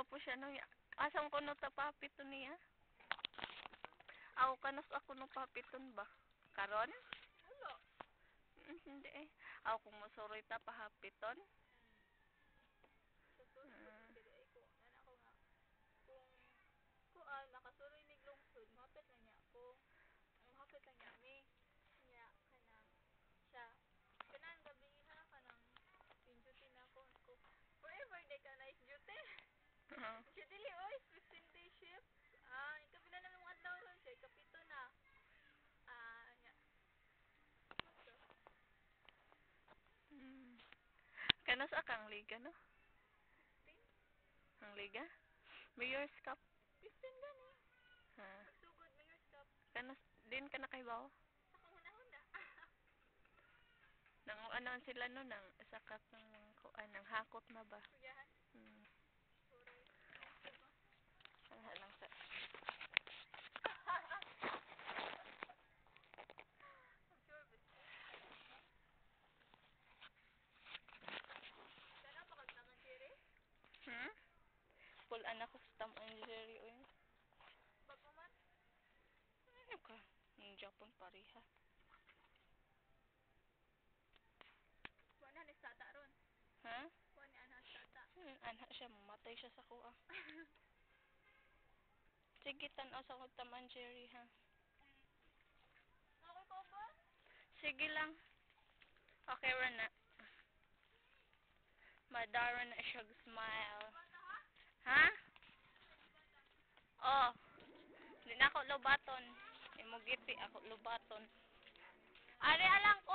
gwapo siya no. Asam ko no tapapiton niya. Ako kanos ako no papiton ba? Karon? Wala. Hindi eh. Ako kung musuroy ta pahapiton. Sa susunod kasi ay ko nan ako nga kung makasuroy ni lungsod mapit lang niya ako. Mapit lang niya mi. Niya kanang siya. Kanang gabi ha kanang duty na ako. Forever day ka nice duty. Siya dili oy 15-day shift. Ikabi na naman mga adlaw ron siya kapito na. Nya. Kanos akang liga no? 15? Ang liga? Mayor's Cup. 15 gani. Ha. Sugod Mayor's Cup. Kanos din ka nakahibaw? Ako huna-huna. Nang ano sila no nang sakat ng kuan ng hakot na ba? Kuyahan. Sorry. Ano lang sa Sure ba? Sana pakagtangan Jerry? Full anak ko sa Tom and Jerry oy. Bago man? Ano ka? Yung Japon pareha. Wala ni sata ron. Ha? Wala ni anak sata. Anak siya, mamatay siya sa kuha. Sige, tanaw sa kong Tom and Jerry ha. Okay ko ba? Sige lang. Okay, Rana. Madara na siya smile. Ha? Oh. Hindi na ako lubaton. Imugiti ako lubaton. Ari alang ko